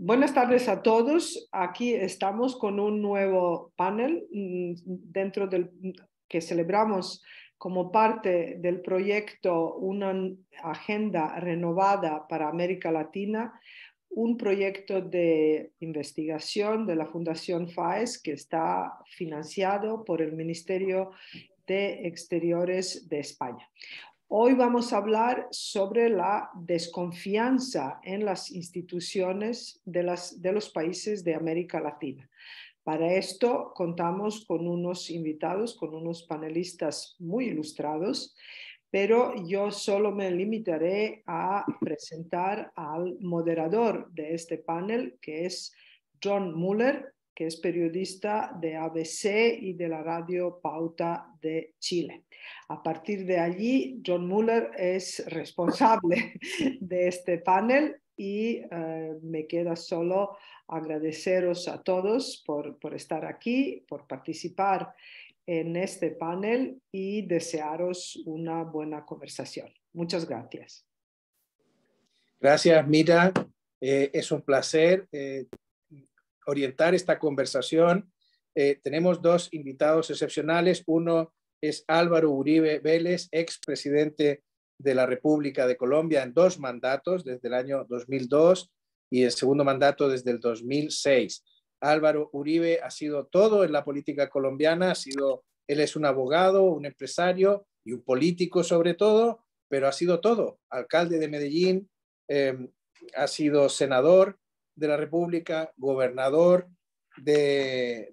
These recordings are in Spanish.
Buenas tardes a todos. Aquí estamos con un nuevo panel dentro del que celebramos como parte del proyecto Una Agenda Renovada para América Latina, un proyecto de investigación de la Fundación FAES que está financiado por el Ministerio de Exteriores de España. Hoy vamos a hablar sobre la desconfianza en las instituciones de los países de América Latina. Para esto contamos con unos invitados, con unos panelistas muy ilustrados, pero yo solo me limitaré a presentar al moderador de este panel, que es John Muller, que es periodista de ABC y de la radio Pauta de Chile. A partir de allí, John Muller es responsable de este panel y me queda solo agradeceros a todos por estar aquí, por participar en este panel y desearos una buena conversación. Muchas gracias. Gracias, Mira. Es un placer orientar esta conversación. Tenemos dos invitados excepcionales. Uno es Álvaro Uribe Vélez, expresidente de la República de Colombia en 2 mandatos, desde el año 2002 y el segundo mandato desde el 2006. Álvaro Uribe ha sido todo en la política colombiana, él es un abogado, un empresario y un político sobre todo, pero ha sido todo. Alcalde de Medellín, ha sido senador de la República, gobernador de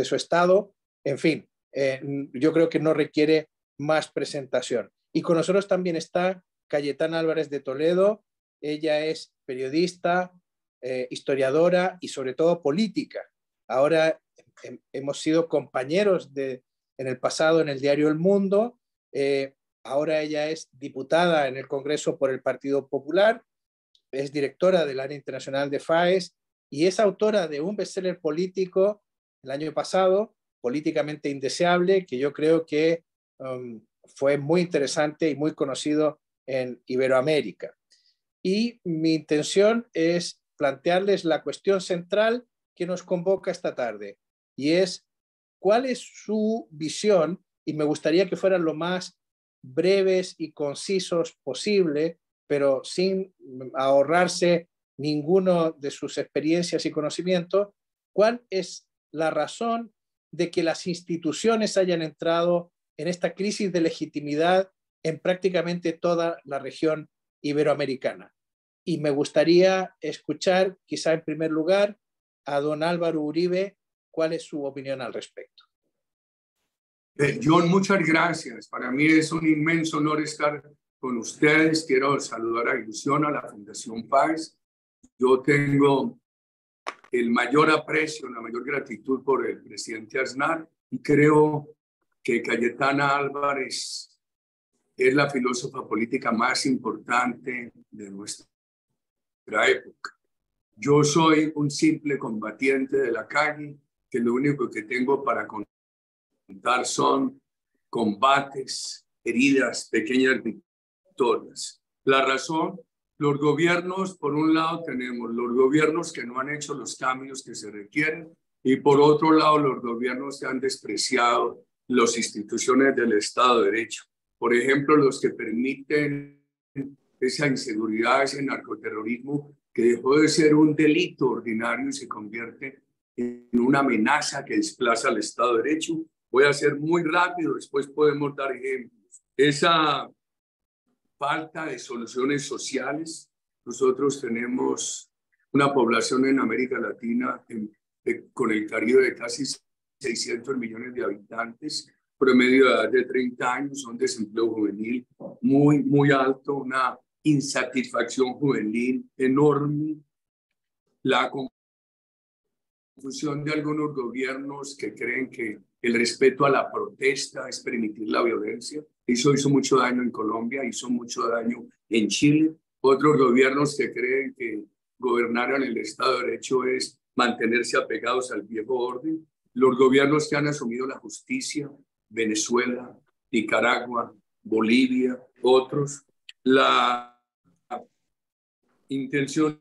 su estado, en fin, yo creo que no requiere más presentación. Y con nosotros también está Cayetana Álvarez de Toledo. Ella es periodista, historiadora y sobre todo política. Ahora hemos sido compañeros en el pasado en el diario El Mundo. Ahora ella es diputada en el Congreso por el Partido Popular, es directora del área internacional de FAES y es autora de un bestseller político el año pasado, Políticamente Indeseable, que yo creo que fue muy interesante y muy conocido en Iberoamérica. Y mi intención es plantearles la cuestión central que nos convoca esta tarde, y es cuál es su visión, y me gustaría que fueran lo más breves y concisos posible, pero sin ahorrarse ninguno de sus experiencias y conocimientos. ¿Cuál es la razón de que las instituciones hayan entrado en esta crisis de legitimidad en prácticamente toda la región iberoamericana? Y me gustaría escuchar, quizá en primer lugar, a don Álvaro Uribe, cuál es su opinión al respecto. John, muchas gracias. Para mí es un inmenso honor estar con ustedes. Quiero saludar a Ilusión, a la Fundación FAES. Yo tengo el mayor aprecio, la mayor gratitud por el presidente Aznar y creo que Cayetana Álvarez es la filósofa política más importante de nuestra época. Yo soy un simple combatiente de la calle, que lo único que tengo para contar son combates, heridas, pequeñas victorias. La razón, los gobiernos, por un lado tenemos los gobiernos que no han hecho los cambios que se requieren y por otro lado los gobiernos que han despreciado las instituciones del Estado de Derecho. Por ejemplo, los que permiten esa inseguridad, ese narcoterrorismo que dejó de ser un delito ordinario y se convierte en una amenaza que desplaza al Estado de Derecho. Voy a ser muy rápido, después podemos dar ejemplos. Esa falta de soluciones sociales. Nosotros tenemos una población en América Latina con el Caribe de casi 600 millones de habitantes, promedio de edad de 30 años, un desempleo juvenil muy, muy alto, una insatisfacción juvenil enorme, la confusión de algunos gobiernos que creen que el respeto a la protesta es permitir la violencia. Eso hizo mucho daño en Colombia, hizo mucho daño en Chile. Otros gobiernos que creen que gobernar en el Estado de Derecho es mantenerse apegados al viejo orden. Los gobiernos que han asumido la justicia, Venezuela, Nicaragua, Bolivia, otros. La intención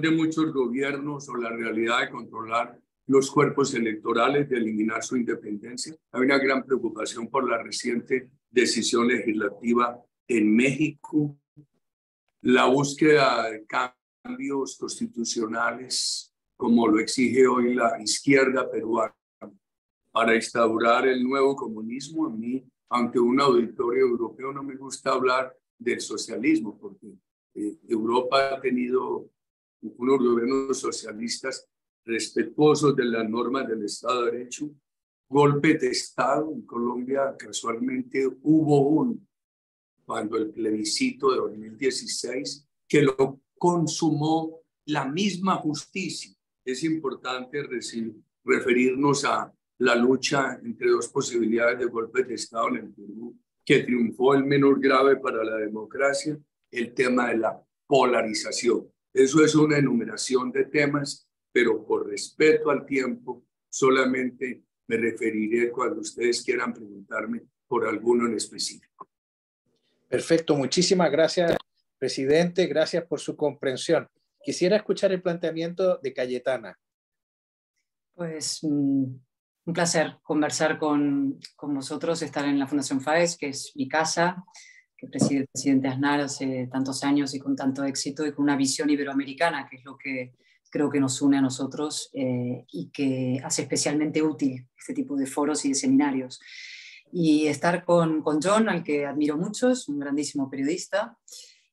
de muchos gobiernos o la realidad de controlar los cuerpos electorales, de eliminar su independencia. Hay una gran preocupación por la reciente decisión legislativa en México, la búsqueda de cambios constitucionales, como lo exige hoy la izquierda peruana, para instaurar el nuevo comunismo. A mí, ante un auditorio europeo, no me gusta hablar del socialismo, porque Europa ha tenido unos gobiernos socialistas respetuosos de las normas del Estado de Derecho, golpe de Estado. En Colombia casualmente hubo uno cuando el plebiscito de 2016, que lo consumó la misma justicia. Es importante referirnos a la lucha entre dos posibilidades de golpe de Estado en el Perú, que triunfó el menor grave para la democracia, el tema de la polarización. Eso es una enumeración de temas, pero por respeto al tiempo, solamente me referiré cuando ustedes quieran preguntarme por alguno en específico. Perfecto, muchísimas gracias, presidente. Gracias por su comprensión. Quisiera escuchar el planteamiento de Cayetana. Pues un placer conversar con vosotros, estar en la Fundación FAES, que es mi casa, que preside el presidente Aznar hace tantos años y con tanto éxito, y con una visión iberoamericana, que es lo que creo que nos une a nosotros y que hace especialmente útil este tipo de foros y de seminarios. Y estar con John, al que admiro mucho, es un grandísimo periodista,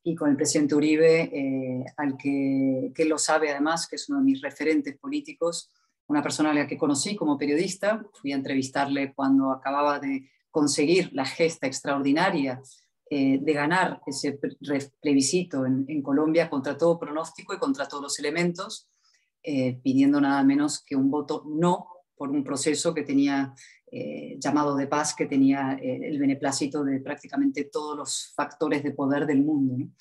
y con el presidente Uribe, al que él lo sabe además, que es uno de mis referentes políticos, una persona a la que conocí como periodista. Fui a entrevistarle cuando acababa de conseguir la gesta extraordinaria de ganar ese plebiscito en Colombia contra todo pronóstico y contra todos los elementos, pidiendo nada menos que un voto no por un proceso que tenía llamado de paz, que tenía el beneplácito de prácticamente todos los factores de poder del mundo, ¿no?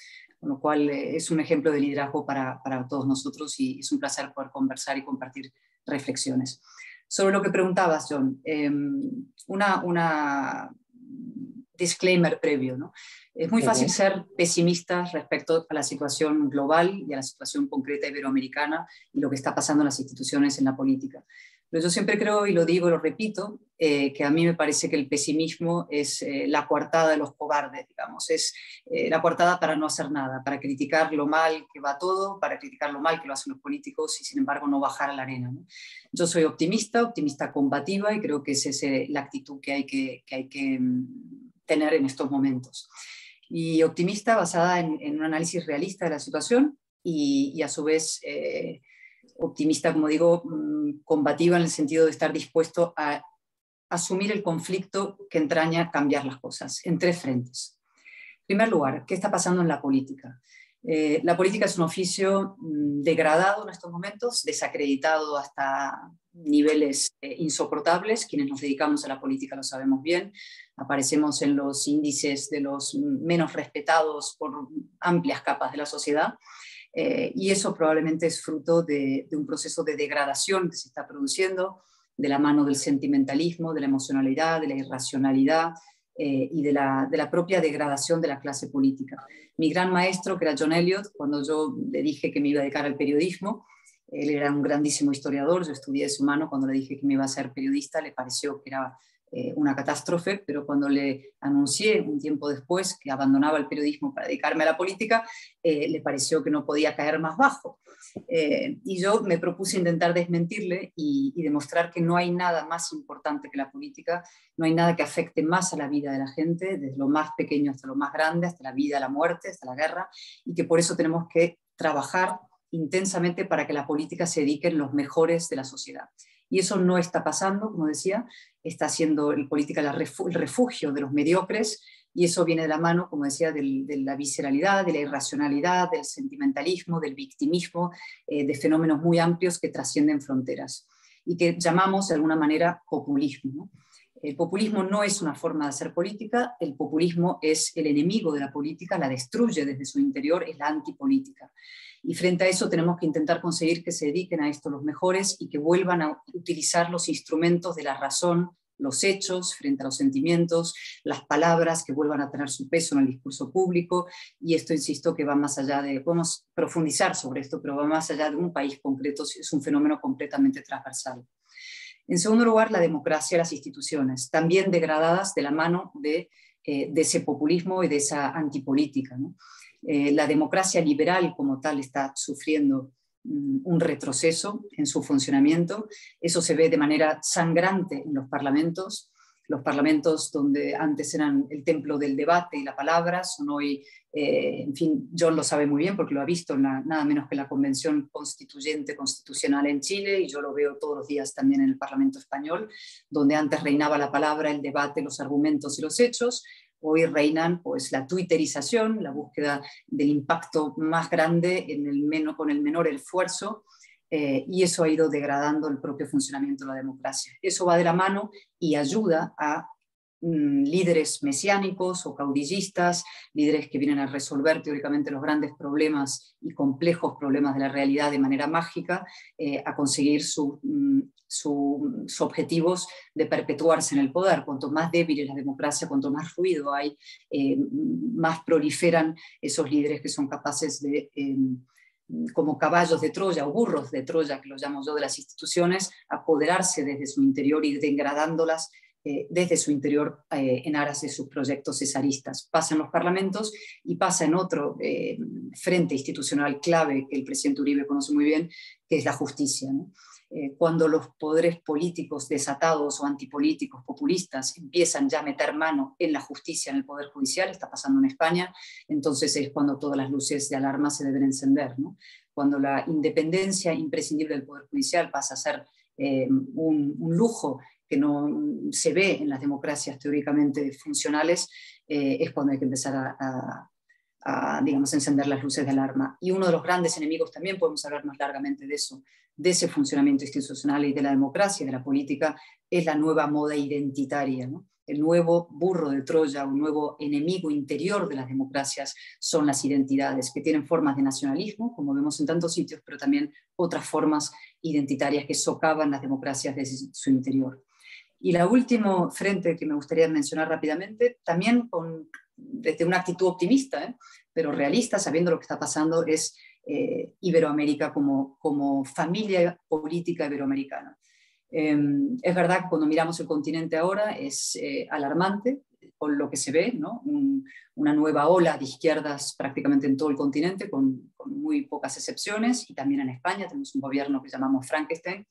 Con lo cual es un ejemplo de liderazgo para todos nosotros, y es un placer poder conversar y compartir reflexiones. Sobre lo que preguntabas, John, una disclaimer previo, ¿no? Es muy fácil ser pesimistas respecto a la situación global y a la situación concreta iberoamericana y lo que está pasando en las instituciones, en la política. Pero yo siempre creo, y lo digo y lo repito, que a mí me parece que el pesimismo es la coartada de los cobardes, digamos. Es la coartada para no hacer nada, para criticar lo mal que va todo, para criticar lo mal que lo hacen los políticos y, sin embargo, no bajar a la arena, ¿no? Yo soy optimista combativa, y creo que esa es la actitud que hay que tener en estos momentos. Y optimista basada en un análisis realista de la situación y a su vez optimista, como digo, combativa en el sentido de estar dispuesto a asumir el conflicto que entraña cambiar las cosas en tres frentes. En primer lugar, ¿qué está pasando en la política? La política es un oficio degradado en estos momentos, desacreditado hasta niveles insoportables. Quienes nos dedicamos a la política lo sabemos bien. Aparecemos en los índices de los menos respetados por amplias capas de la sociedad. Y eso probablemente es fruto de un proceso de degradación que se está produciendo de la mano del sentimentalismo, de la emocionalidad, de la irracionalidad y de la propia degradación de la clase política. Mi gran maestro, que era John Eliot, cuando yo le dije que me iba a dedicar al periodismo, él era un grandísimo historiador, yo estudié su mano, cuando le dije que me iba a ser periodista le pareció que era una catástrofe, pero cuando le anuncié un tiempo después que abandonaba el periodismo para dedicarme a la política, le pareció que no podía caer más bajo. Y yo me propuse intentar desmentirle y demostrar que no hay nada más importante que la política, no hay nada que afecte más a la vida de la gente, desde lo más pequeño hasta lo más grande, hasta la vida, la muerte, hasta la guerra, y que por eso tenemos que trabajar intensamente para que la política se dedique en los mejores de la sociedad. Y eso no está pasando, como decía, está siendo el política el refugio de los mediocres, y eso viene de la mano, como decía, de la visceralidad, de la irracionalidad, del sentimentalismo, del victimismo, de fenómenos muy amplios que trascienden fronteras y que llamamos de alguna manera populismo, ¿no? El populismo no es una forma de hacer política, el populismo es el enemigo de la política, la destruye desde su interior, es la antipolítica. Y frente a eso tenemos que intentar conseguir que se dediquen a esto los mejores y que vuelvan a utilizar los instrumentos de la razón, los hechos frente a los sentimientos, las palabras que vuelvan a tener su peso en el discurso público, y esto, insisto, que va más allá de, podemos profundizar sobre esto, pero va más allá de un país concreto, es un fenómeno completamente transversal. En segundo lugar, la democracia y las instituciones, también degradadas de la mano de ese populismo y de esa antipolítica, ¿no? La democracia liberal como tal está sufriendo un retroceso en su funcionamiento. Eso se ve de manera sangrante en los parlamentos donde antes eran el templo del debate y la palabra, son hoy, en fin, John lo sabe muy bien porque lo ha visto en nada menos que la Convención Constitucional en Chile, y yo lo veo todos los días también en el Parlamento español, donde antes reinaba la palabra, el debate, los argumentos y los hechos. Hoy reinan pues, la twitterización, la búsqueda del impacto más grande con el menor esfuerzo, y eso ha ido degradando el propio funcionamiento de la democracia. Eso va de la mano y ayuda a líderes mesiánicos o caudillistas, líderes que vienen a resolver teóricamente los grandes problemas y complejos problemas de la realidad de manera mágica, a conseguir sus objetivos de perpetuarse en el poder. Cuanto más débil es la democracia, cuanto más ruido hay, más proliferan esos líderes que son capaces de, como caballos de Troya o burros de Troya, que los llamo yo, de las instituciones, apoderarse desde su interior y degradándolas desde su interior en aras de sus proyectos cesaristas. Pasa en los parlamentos y pasa en otro frente institucional clave que el presidente Uribe conoce muy bien, que es la justicia, ¿no? Cuando los poderes políticos desatados o antipolíticos populistas empiezan ya a meter mano en la justicia, en el poder judicial, está pasando en España, entonces es cuando todas las luces de alarma se deben encender, ¿no? Cuando la independencia imprescindible del poder judicial pasa a ser un lujo que no se ve en las democracias teóricamente funcionales, es cuando hay que empezar a, digamos, encender las luces de alarma. Y uno de los grandes enemigos, también podemos hablar más largamente de eso, de ese funcionamiento institucional y de la democracia y de la política, es la nueva moda identitaria, ¿no? El nuevo burro de Troya, un nuevo enemigo interior de las democracias son las identidades, que tienen formas de nacionalismo, como vemos en tantos sitios, pero también otras formas identitarias que socavan las democracias desde su interior. Y la último frente que me gustaría mencionar rápidamente, también desde una actitud optimista, pero realista, sabiendo lo que está pasando, es Iberoamérica como familia política iberoamericana. Es verdad que cuando miramos el continente ahora es alarmante con lo que se ve, ¿no? Una nueva ola de izquierdas prácticamente en todo el continente, con muy pocas excepciones, y también en España tenemos un gobierno que llamamos Frankenstein,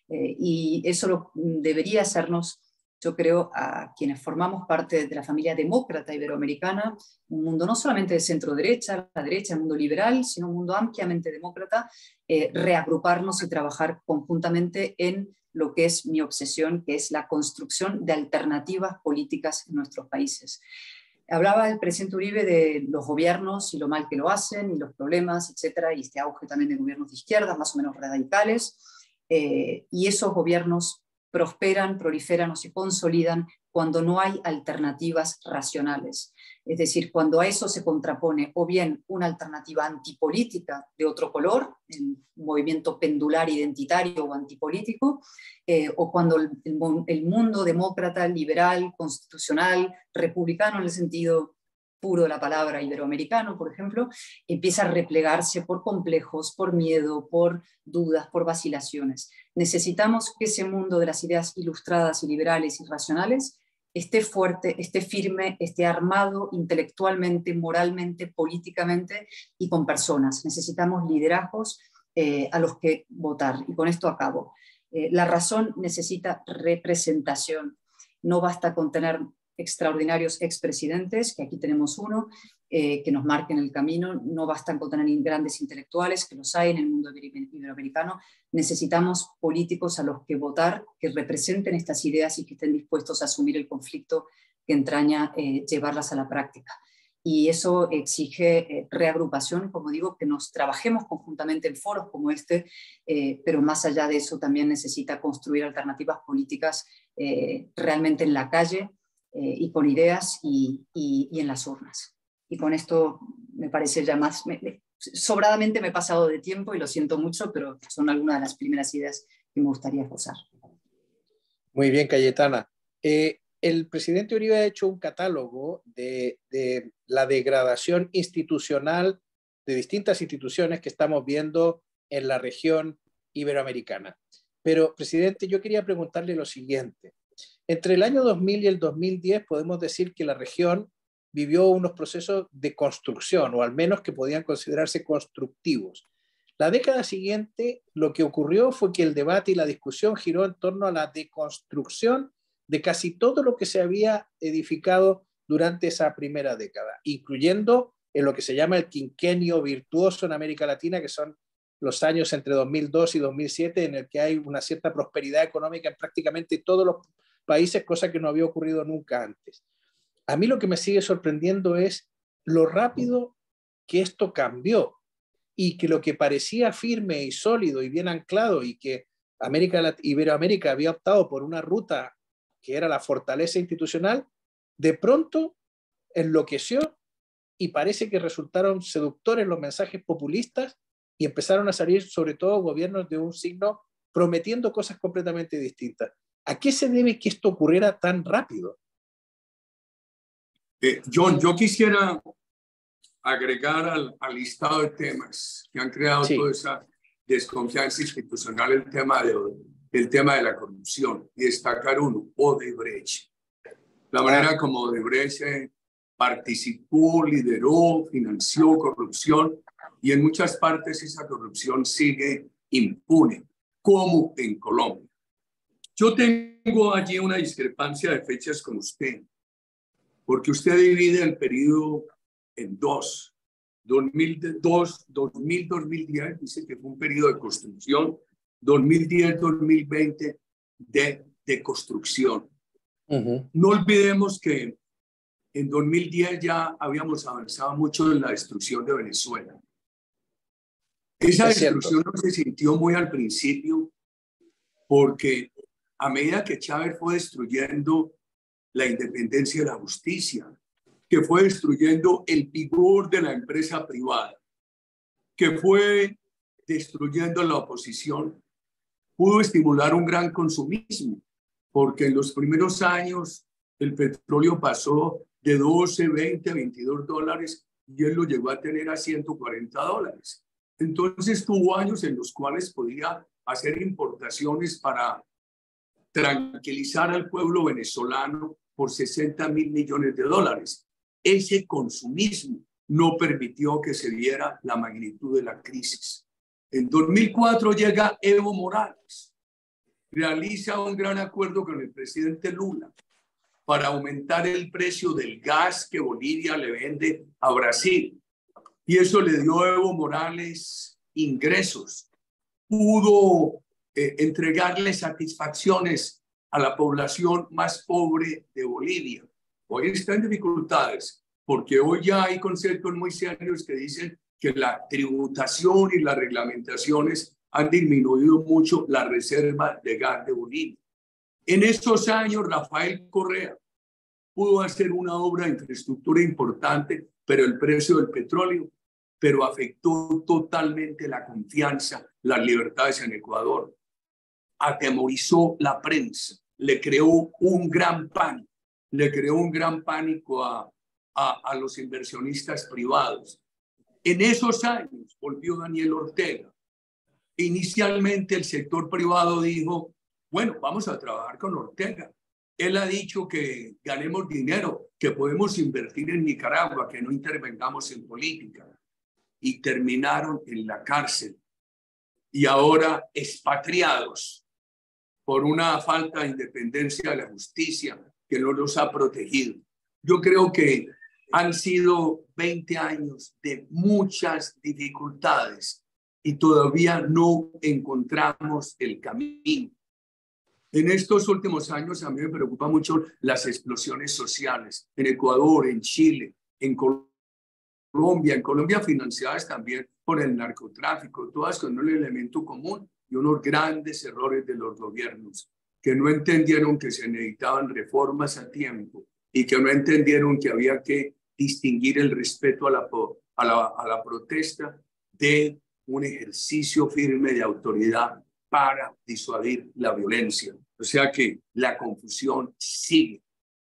y eso debería hacernos, yo creo, a quienes formamos parte de la familia demócrata iberoamericana, un mundo no solamente de centro-derecha, la derecha, el mundo liberal, sino un mundo ampliamente demócrata, reagruparnos y trabajar conjuntamente en lo que es mi obsesión, que es la construcción de alternativas políticas en nuestros países. Hablaba el presidente Uribe de los gobiernos y lo mal que lo hacen y los problemas, etcétera, y este auge también de gobiernos de izquierda, más o menos radicales, y esos gobiernos prosperan, proliferan o se consolidan cuando no hay alternativas racionales. Es decir, cuando a eso se contrapone o bien una alternativa antipolítica de otro color, un movimiento pendular identitario o antipolítico, o cuando el mundo demócrata, liberal, constitucional, republicano en el sentido puro de la palabra iberoamericano, por ejemplo, empieza a replegarse por complejos, por miedo, por dudas, por vacilaciones. Necesitamos que ese mundo de las ideas ilustradas y liberales y racionales esté fuerte, esté firme, esté armado intelectualmente, moralmente, políticamente y con personas. Necesitamos liderazgos a los que votar. Y con esto acabo. La razón necesita representación. No basta con tener extraordinarios expresidentes, que aquí tenemos uno, que nos marquen el camino. No bastan con tener grandes intelectuales, que los hay en el mundo iberoamericano. Necesitamos políticos a los que votar, que representen estas ideas y que estén dispuestos a asumir el conflicto que entraña llevarlas a la práctica. Y eso exige reagrupación, como digo, que nos trabajemos conjuntamente en foros como este, pero más allá de eso también necesita construir alternativas políticas realmente en la calle, y con ideas y en las urnas. Y con esto me parece ya más, sobradamente me he pasado de tiempo y lo siento mucho, pero son algunas de las primeras ideas que me gustaría esbozar. Muy bien, Cayetana. El presidente Uribe ha hecho un catálogo de la degradación institucional de distintas instituciones que estamos viendo en la región iberoamericana. Pero, presidente, yo quería preguntarle lo siguiente. Entre el año 2000 y el 2010 podemos decir que la región vivió unos procesos de construcción, o al menos que podían considerarse constructivos. La década siguiente, lo que ocurrió fue que el debate y la discusión giró en torno a la deconstrucción de casi todo lo que se había edificado durante esa primera década, incluyendo en lo que se llama el quinquenio virtuoso en América Latina, que son los años entre 2002 y 2007, en el que hay una cierta prosperidad económica en prácticamente todos los países, cosa que no había ocurrido nunca antes. A mí lo que me sigue sorprendiendo es lo rápido que esto cambió y que lo que parecía firme y sólido y bien anclado y que Iberoamérica había optado por una ruta que era la fortaleza institucional, de pronto enloqueció y parece que resultaron seductores los mensajes populistas y empezaron a salir sobre todo gobiernos de un signo prometiendo cosas completamente distintas. ¿A qué se debe que esto ocurriera tan rápido? John, yo quisiera agregar al listado de temas que han creado toda esa desconfianza institucional el tema de la corrupción y destacar uno, Odebrecht. La manera como Odebrecht participó, lideró, financió corrupción y en muchas partes esa corrupción sigue impune, como en Colombia. Yo tengo allí una discrepancia de fechas con usted, porque usted divide el periodo en dos. 2000-2010 dice que fue un periodo de construcción, 2010-2020 de construcción. No olvidemos que en 2010 ya habíamos avanzado mucho en la destrucción de Venezuela. Esa destrucción no se sintió muy al principio porque a medida que Chávez fue destruyendo la independencia de la justicia, que fue destruyendo el vigor de la empresa privada, que fue destruyendo la oposición, pudo estimular un gran consumismo, porque en los primeros años el petróleo pasó de 12, 20, 22 dólares y él lo llegó a tener a 140 dólares. Entonces tuvo años en los cuales podía hacer importaciones para tranquilizar al pueblo venezolano por 60.000 millones de dólares. Ese consumismo no permitió que se viera la magnitud de la crisis. En 2004 llega Evo Morales, realiza un gran acuerdo con el presidente Lula para aumentar el precio del gas que Bolivia le vende a Brasil. Y eso le dio a Evo Morales ingresos. Pudo entregarle satisfacciones a la población más pobre de Bolivia. Hoy está en dificultades porque hoy ya hay conceptos muy serios que dicen que la tributación y las reglamentaciones han disminuido mucho la reserva de gas de Bolivia. En estos años, Rafael Correa pudo hacer una obra de infraestructura importante, pero el precio del petróleo, pero afectó totalmente la confianza, las libertades en Ecuador. Atemorizó la prensa, le creó un gran pánico. Le creó un gran pánico a los inversionistas privados. En esos años volvió Daniel Ortega. Inicialmente el sector privado dijo, bueno, vamos a trabajar con Ortega. Él ha dicho que ganemos dinero, que podemos invertir en Nicaragua, que no intervengamos en política. Y terminaron en la cárcel. Y ahora expatriados por una falta de independencia de la justicia que no los ha protegido. Yo creo que han sido 20 años de muchas dificultades y todavía no encontramos el camino. En estos últimos años a mí me preocupa mucho las explosiones sociales en Ecuador, en Chile, en Colombia financiadas también por el narcotráfico, todas con un elemento común y unos grandes errores de los gobiernos que no entendieron que se necesitaban reformas a tiempo y que no entendieron que había que distinguir el respeto a la protesta de un ejercicio firme de autoridad para disuadir la violencia. O sea que la confusión sigue.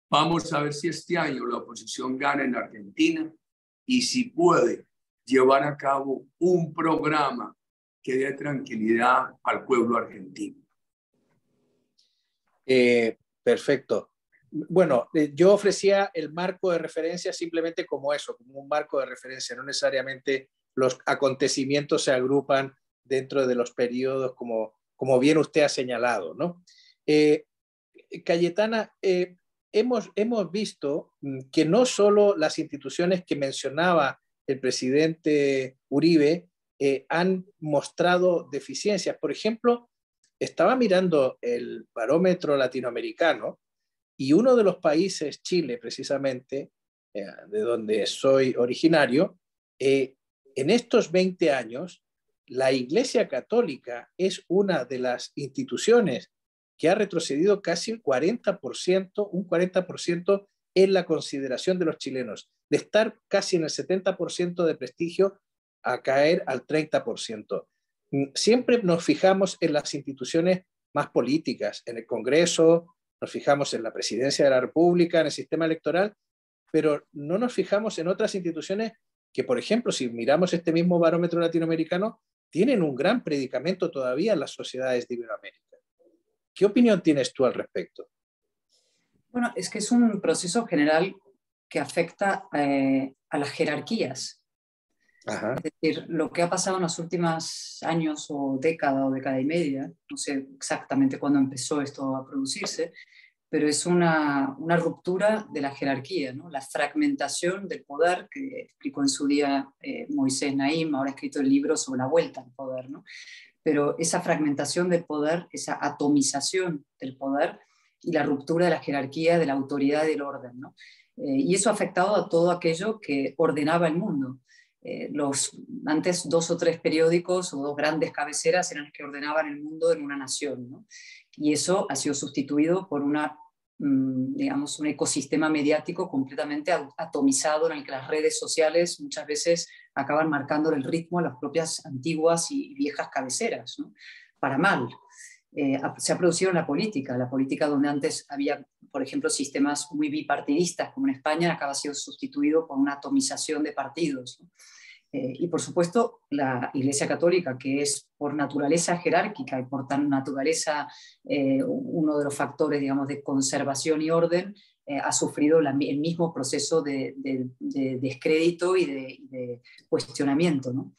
Vamos a ver si este año la oposición gana en Argentina y si puede llevar a cabo un programa que dé tranquilidad al pueblo argentino. Perfecto. Bueno, yo ofrecía el marco de referencia simplemente como eso, como un marco de referencia, no necesariamente los acontecimientos se agrupan dentro de los periodos como bien usted ha señalado, ¿no? Cayetana, hemos visto que no solo las instituciones que mencionaba el presidente Uribe han mostrado deficiencias. Por ejemplo, estaba mirando el barómetro latinoamericano y uno de los países, Chile precisamente, de donde soy originario, en estos 20 años, la Iglesia Católica es una de las instituciones que ha retrocedido casi un 40% en la consideración de los chilenos, de estar casi en el 70% de prestigio a caer al 30%. Siempre nos fijamos en las instituciones más políticas, en el Congreso, nos fijamos en la Presidencia de la República, en el sistema electoral, pero no nos fijamos en otras instituciones que, por ejemplo, si miramos este mismo barómetro latinoamericano, tienen un gran predicamento todavía en las sociedades de Iberoamérica. ¿Qué opinión tienes tú al respecto? Bueno, es que es un proceso general que afecta a las jerarquías. Ajá. Es decir, lo que ha pasado en los últimos años o década y media, no sé exactamente cuándo empezó esto a producirse, pero es una ruptura de la jerarquía, ¿no? La fragmentación del poder que explicó en su día Moisés Naim, ahora ha escrito el libro sobre la vuelta al poder, ¿no? Pero esa fragmentación del poder, esa atomización del poder y la ruptura de la jerarquía, de la autoridad y del orden, ¿no? Y eso ha afectado a todo aquello que ordenaba el mundo. Antes 2 o 3 periódicos o 2 grandes cabeceras eran los que ordenaban el mundo en una nación, ¿no? Y eso ha sido sustituido por digamos, un ecosistema mediático completamente atomizado en el que las redes sociales muchas veces acaban marcando el ritmo a las propias antiguas y viejas cabeceras, ¿no? Para mal. Se ha producido en la política donde antes había, por ejemplo, sistemas muy bipartidistas, como en España, acaba siendo sustituido por una atomización de partidos, ¿no? Y por supuesto la Iglesia Católica, que es por naturaleza jerárquica y por tan naturaleza uno de los factores, digamos, de conservación y orden, ha sufrido el mismo proceso de descrédito y de cuestionamiento, ¿no?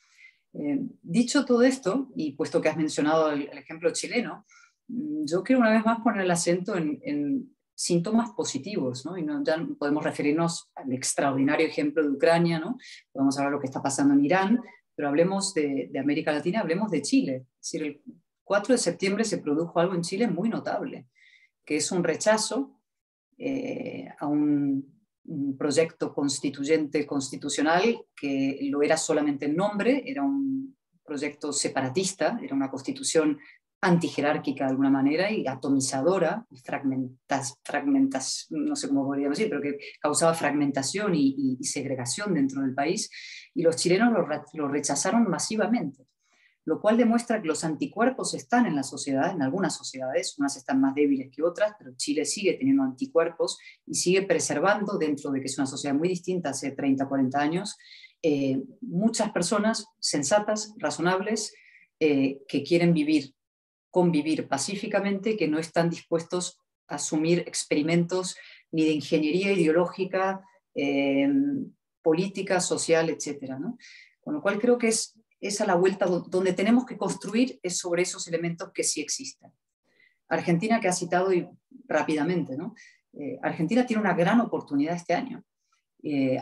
Dicho todo esto, y puesto que has mencionado el ejemplo chileno, yo quiero una vez más poner el acento en síntomas positivos, ¿no? Y ya podemos referirnos al extraordinario ejemplo de Ucrania, ¿no? Podemos hablar de lo que está pasando en Irán, pero hablemos de América Latina, hablemos de Chile. Es decir, el 4 de septiembre se produjo algo en Chile muy notable, que es un rechazo a un proyecto constituyente constitucional que lo era solamente en nombre, era un proyecto separatista, era una constitución antijerárquica de alguna manera y atomizadora, no sé cómo podríamos decir, pero que causaba fragmentación y segregación dentro del país, y los chilenos lo rechazaron masivamente, lo cual demuestra que los anticuerpos están en la sociedad, en algunas sociedades, unas están más débiles que otras, pero Chile sigue teniendo anticuerpos y sigue preservando, dentro de que es una sociedad muy distinta hace 30, 40 años, muchas personas sensatas, razonables, que quieren convivir pacíficamente, que no están dispuestos a asumir experimentos ni de ingeniería ideológica, política, social, etcétera, ¿no? Con lo cual creo que es a la vuelta donde tenemos que construir es sobre esos elementos que sí existen. Argentina, que ha citado rápidamente, ¿no? Argentina tiene una gran oportunidad este año.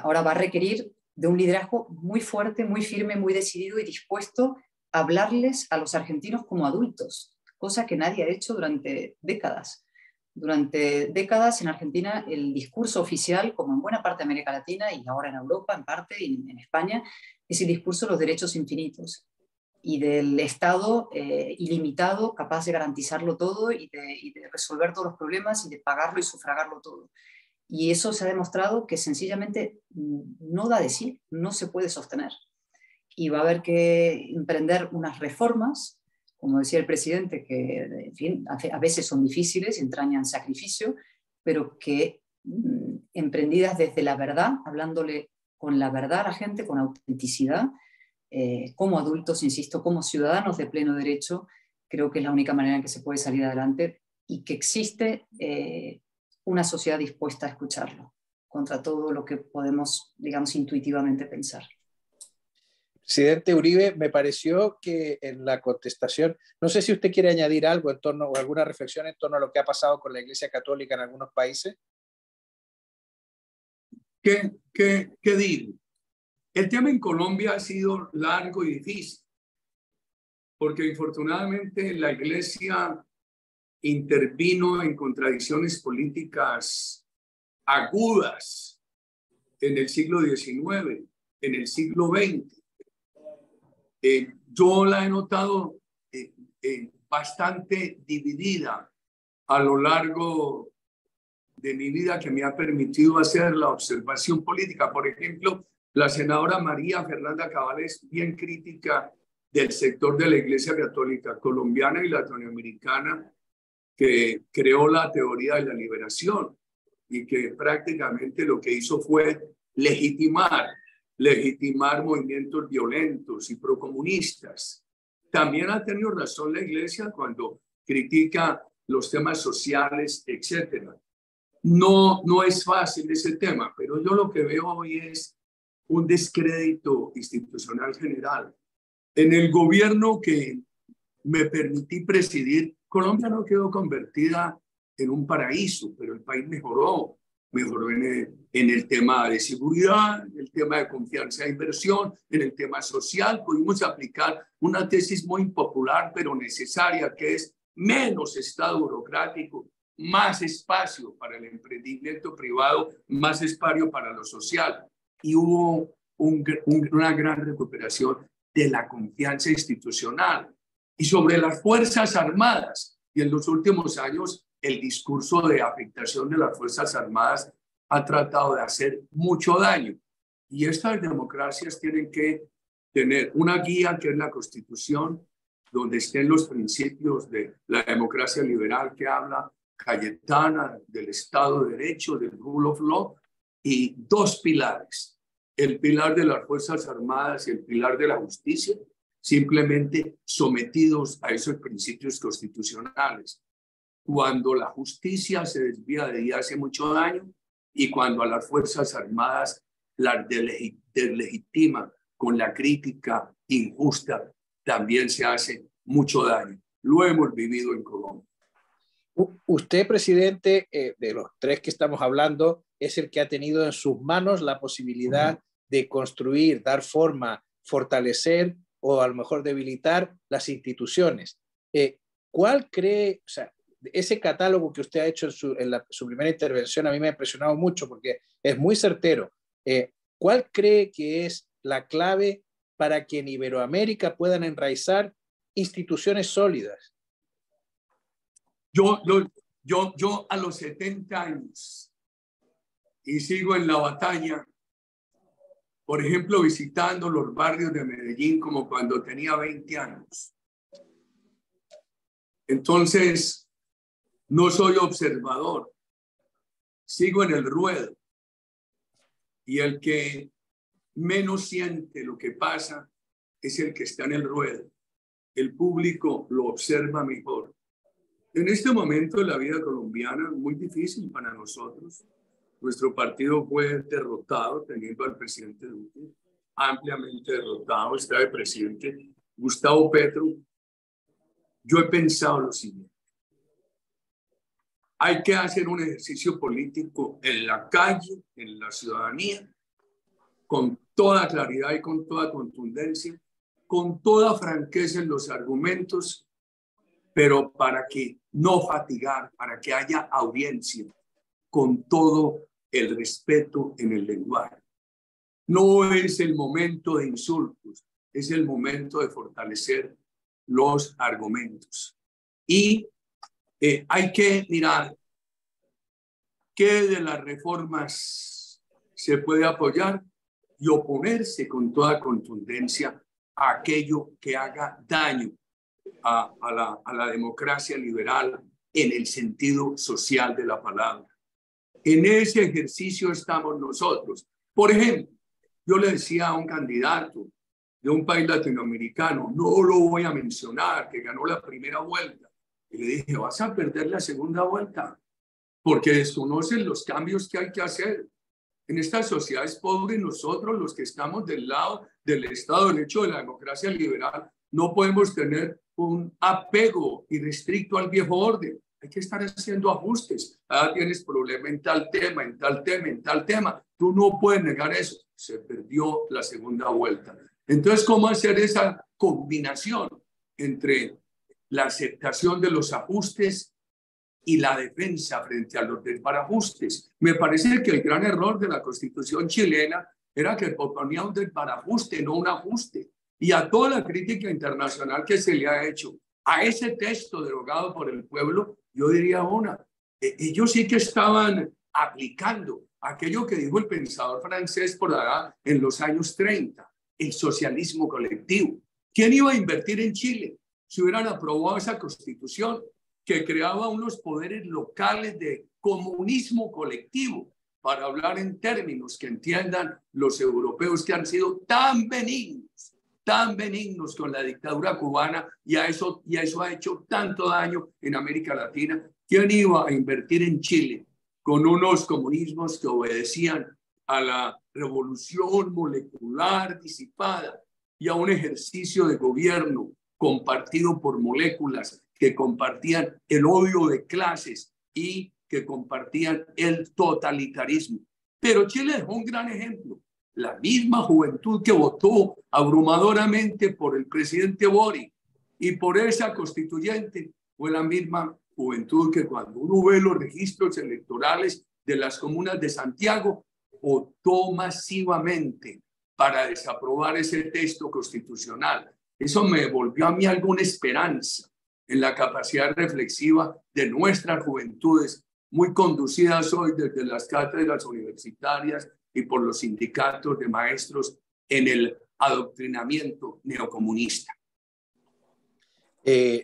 Ahora va a requerir de un liderazgo muy fuerte, muy firme, muy decidido y dispuesto a hablarles a los argentinos como adultos, cosa que nadie ha hecho durante décadas. Durante décadas en Argentina el discurso oficial, como en buena parte de América Latina y ahora en Europa, en parte, y en España, es el discurso de los derechos infinitos y del Estado ilimitado, capaz de garantizarlo todo y de resolver todos los problemas y de pagarlo y sufragarlo todo. Y eso se ha demostrado que sencillamente no da de sí, no se puede sostener. Y va a haber que emprender unas reformas como decía el presidente, que en fin, a veces son difíciles, entrañan sacrificio, pero que emprendidas desde la verdad, hablándole con la verdad a la gente, con autenticidad, como adultos, insisto, como ciudadanos de pleno derecho, creo que es la única manera en que se puede salir adelante y que existe una sociedad dispuesta a escucharlo, contra todo lo que podemos, digamos, intuitivamente pensar. Presidente Uribe, me pareció que en la contestación, no sé si usted quiere añadir algo en torno, o alguna reflexión en torno a lo que ha pasado con la Iglesia Católica en algunos países. ¿Qué digo? El tema en Colombia ha sido largo y difícil, porque infortunadamente la Iglesia intervino en contradicciones políticas agudas en el siglo XIX, en el siglo XX. Yo la he notado bastante dividida a lo largo de mi vida, que me ha permitido hacer la observación política. Por ejemplo, la senadora María Fernanda Cabal es bien crítica del sector de la Iglesia Católica colombiana y latinoamericana que creó la teoría de la liberación y que prácticamente lo que hizo fue legitimar movimientos violentos y procomunistas. También ha tenido razón la Iglesia cuando critica los temas sociales, etc. No es fácil ese tema, pero yo lo que veo hoy es un descrédito institucional general. En el gobierno que me permití presidir, Colombia no quedó convertida en un paraíso, pero el país mejoró en el tema de seguridad, en el tema de confianza e inversión, en el tema social. Pudimos aplicar una tesis muy impopular, pero necesaria, que es menos Estado burocrático, más espacio para el emprendimiento privado, más espacio para lo social. Y hubo una gran recuperación de la confianza institucional. Y sobre las Fuerzas Armadas, y en los últimos años el discurso de afectación de las Fuerzas Armadas ha tratado de hacer mucho daño. Y estas democracias tienen que tener una guía, que es la Constitución, donde estén los principios de la democracia liberal que habla Cayetana, del Estado de Derecho, del rule of law, y dos pilares: el pilar de las Fuerzas Armadas y el pilar de la justicia, simplemente sometidos a esos principios constitucionales. Cuando la justicia se desvía de ahí, hace mucho daño, y cuando a las Fuerzas Armadas las deslegitima con la crítica injusta, también se hace mucho daño. Lo hemos vivido en Colombia. Usted, presidente, de los tres que estamos hablando, es el que ha tenido en sus manos la posibilidad de construir, dar forma, fortalecer o a lo mejor debilitar las instituciones. ¿Cuál cree, o sea, ese catálogo que usted ha hecho en su primera intervención a mí me ha impresionado mucho porque es muy certero? ¿Cuál cree que es la clave para que en Iberoamérica puedan enraizar instituciones sólidas? Yo a los 70 años y sigo en la batalla, por ejemplo, visitando los barrios de Medellín como cuando tenía 20 años. Entonces, no soy observador, sigo en el ruedo. Y el que menos siente lo que pasa es el que está en el ruedo. El público lo observa mejor. En este momento de la vida colombiana, muy difícil para nosotros. Nuestro partido fue derrotado, teniendo al presidente Duque ampliamente derrotado. Está el presidente Gustavo Petro. Yo he pensado lo siguiente: hay que hacer un ejercicio político en la calle, en la ciudadanía, con toda claridad y con toda contundencia, con toda franqueza en los argumentos, pero para que no fatigar, para que haya audiencia, con todo el respeto en el lenguaje. No es el momento de insultos, es el momento de fortalecer los argumentos. Y hay que mirar qué de las reformas se puede apoyar y oponerse con toda contundencia a aquello que haga daño a la democracia liberal en el sentido social de la palabra. En ese ejercicio estamos nosotros. Por ejemplo, yo le decía a un candidato de un país latinoamericano, no lo voy a mencionar, que ganó la primera vuelta, y le dije, vas a perder la segunda vuelta, porque desconocen los cambios que hay que hacer. En estas sociedades pobres, nosotros los que estamos del lado del Estado de Derecho, de la democracia liberal, no podemos tener un apego irrestricto al viejo orden. Hay que estar haciendo ajustes. Ah, tienes problema en tal tema, en tal tema, en tal tema. Tú no puedes negar eso. Se perdió la segunda vuelta. Entonces, ¿cómo hacer esa combinación entre la aceptación de los ajustes y la defensa frente a los desbarajustes? Me parece que el gran error de la Constitución chilena era que proponía un desbarajuste, no un ajuste. Y a toda la crítica internacional que se le ha hecho a ese texto derogado por el pueblo, yo diría ellos sí que estaban aplicando aquello que dijo el pensador francés por allá en los años 30, el socialismo colectivo. ¿Quién iba a invertir en Chile si hubieran aprobado esa constitución que creaba unos poderes locales de comunismo colectivo, para hablar en términos que entiendan los europeos que han sido tan benignos con la dictadura cubana, y a eso ha hecho tanto daño en América Latina? ¿Quién iba a invertir en Chile con unos comunismos que obedecían a la revolución molecular disipada y a un ejercicio de gobierno compartido por moléculas que compartían el odio de clases y que compartían el totalitarismo? Pero Chile dejó un gran ejemplo. La misma juventud que votó abrumadoramente por el presidente Boric y por esa constituyente fue la misma juventud que, cuando uno ve los registros electorales de las comunas de Santiago, votó masivamente para desaprobar ese texto constitucional. Eso me devolvió a mí alguna esperanza en la capacidad reflexiva de nuestras juventudes, muy conducidas hoy desde las cátedras universitarias y por los sindicatos de maestros en el adoctrinamiento neocomunista.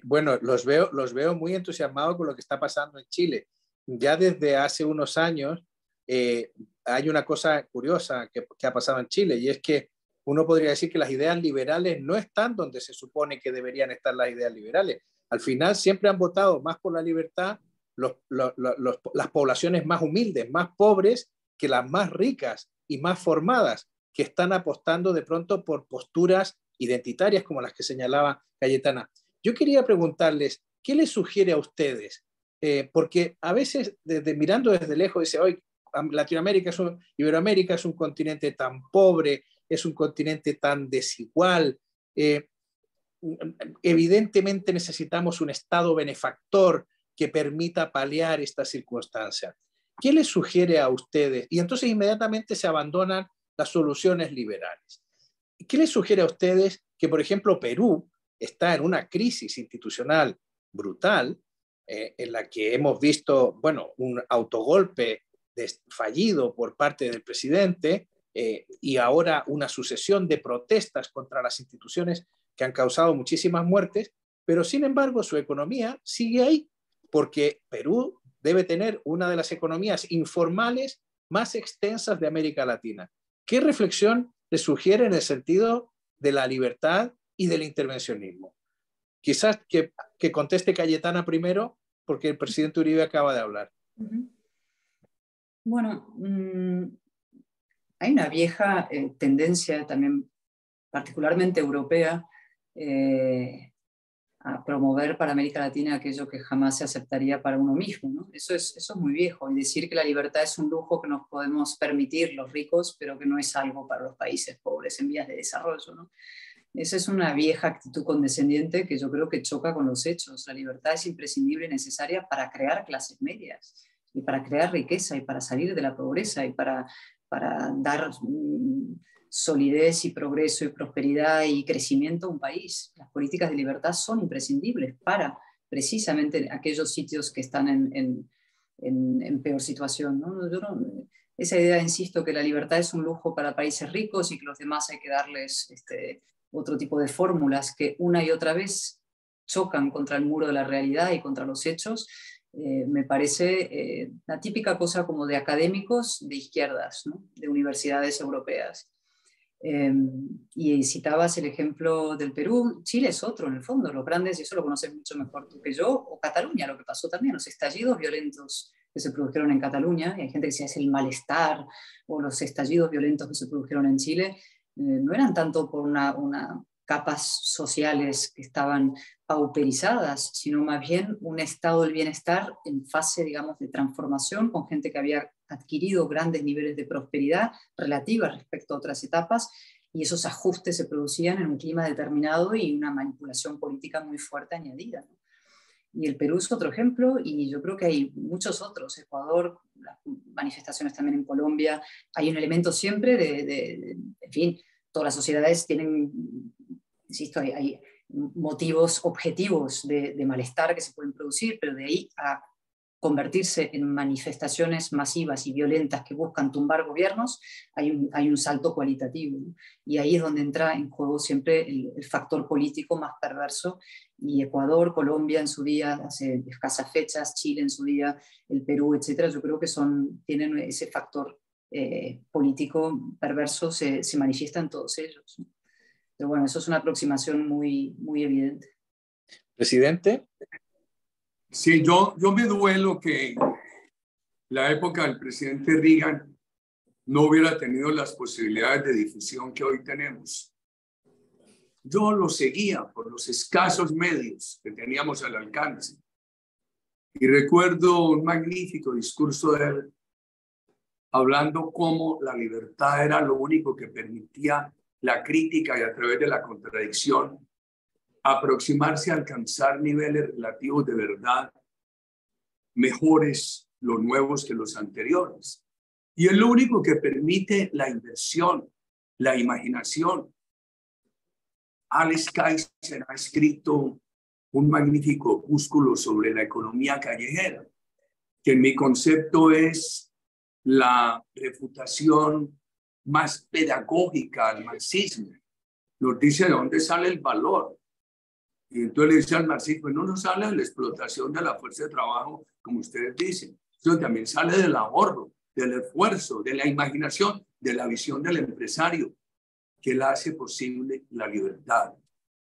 Bueno, los veo muy entusiasmados con lo que está pasando en Chile. Ya desde hace unos años hay una cosa curiosa que ha pasado en Chile, y es que uno podría decir que las ideas liberales no están donde se supone que deberían estar las ideas liberales. Al final siempre han votado más por la libertad las poblaciones más humildes, más pobres, que las más ricas y más formadas, que están apostando de pronto por posturas identitarias como las que señalaba Cayetana. Yo quería preguntarles, ¿qué les sugiere a ustedes? Porque a veces, mirando desde lejos, dice, hoy Iberoamérica es un continente tan pobre, es un continente tan desigual. Evidentemente necesitamos un Estado benefactor que permita paliar esta circunstancia. ¿Qué les sugiere a ustedes? Y entonces inmediatamente se abandonan las soluciones liberales. ¿Qué les sugiere a ustedes que, por ejemplo, Perú está en una crisis institucional brutal, en la que hemos visto, bueno, un autogolpe fallido por parte del presidente, y ahora una sucesión de protestas contra las instituciones que han causado muchísimas muertes, pero sin embargo su economía sigue ahí, porque Perú debe tener una de las economías informales más extensas de América Latina? ¿Qué reflexión le sugiere en el sentido de la libertad y del intervencionismo? Quizás que conteste Cayetana primero, porque el presidente Uribe acaba de hablar. Bueno, hay una vieja tendencia también, particularmente europea, a promover para América Latina aquello que jamás se aceptaría para uno mismo, ¿no? Eso es muy viejo, y decir que la libertad es un lujo que nos podemos permitir los ricos, pero que no es algo para los países pobres en vías de desarrollo, ¿no? Esa es una vieja actitud condescendiente que yo creo que choca con los hechos. La libertad es imprescindible y necesaria para crear clases medias, y para crear riqueza, y para salir de la pobreza, y para dar solidez y progreso y prosperidad y crecimiento a un país. Las políticas de libertad son imprescindibles para precisamente aquellos sitios que están en peor situación, ¿no? Esa idea, insisto, que la libertad es un lujo para países ricos y que los demás hay que darles otro tipo de fórmulas que una y otra vez chocan contra el muro de la realidad y contra los hechos, me parece la típica cosa como de académicos de izquierdas, ¿no? De universidades europeas. Y citabas el ejemplo del Perú. Chile es otro, en el fondo, los grandes, y eso lo conoces mucho mejor tú que yo, o Cataluña, lo que pasó también, los estallidos violentos que se produjeron en Cataluña, y hay gente que decía es el malestar, o los estallidos violentos que se produjeron en Chile, no eran tanto por una capas sociales que estaban pauperizadas, sino más bien un estado del bienestar en fase, digamos, de transformación, con gente que había adquirido grandes niveles de prosperidad relativa respecto a otras etapas, y esos ajustes se producían en un clima determinado y una manipulación política muy fuerte añadida, ¿no? Y el Perú es otro ejemplo, y yo creo que hay muchos otros. Ecuador, las manifestaciones también en Colombia, hay un elemento siempre en fin, todas las sociedades tienen, insisto, hay motivos objetivos de malestar que se pueden producir, pero de ahí a convertirse en manifestaciones masivas y violentas que buscan tumbar gobiernos, hay un salto cualitativo, ¿no? Y ahí es donde entra en juego siempre el factor político más perverso, y Ecuador, Colombia en su día, hace escasas fechas, Chile en su día, el Perú, etcétera, yo creo que tienen ese factor político perverso, se manifiesta en todos ellos, ¿no? Pero bueno, eso es una aproximación muy, muy evidente. Presidente. Sí, yo me duelo que la época del presidente Reagan no hubiera tenido las posibilidades de difusión que hoy tenemos. Yo lo seguía por los escasos medios que teníamos al alcance. Y recuerdo un magnífico discurso de él, hablando cómo la libertad era lo único que permitía la crítica y a través de la contradicción aproximarse a alcanzar niveles relativos de verdad mejores, los nuevos que los anteriores. Y es lo único que permite la inversión, la imaginación. Alex Kaiser ha escrito un magnífico opúsculo sobre la economía callejera, que en mi concepto es la refutación más pedagógica al marxismo. Nos dice de dónde sale el valor. Y entonces le dice al marxismo, no nos sale de la explotación de la fuerza de trabajo, como ustedes dicen. Eso también sale del ahorro, del esfuerzo, de la imaginación, de la visión del empresario, que la hace posible la libertad.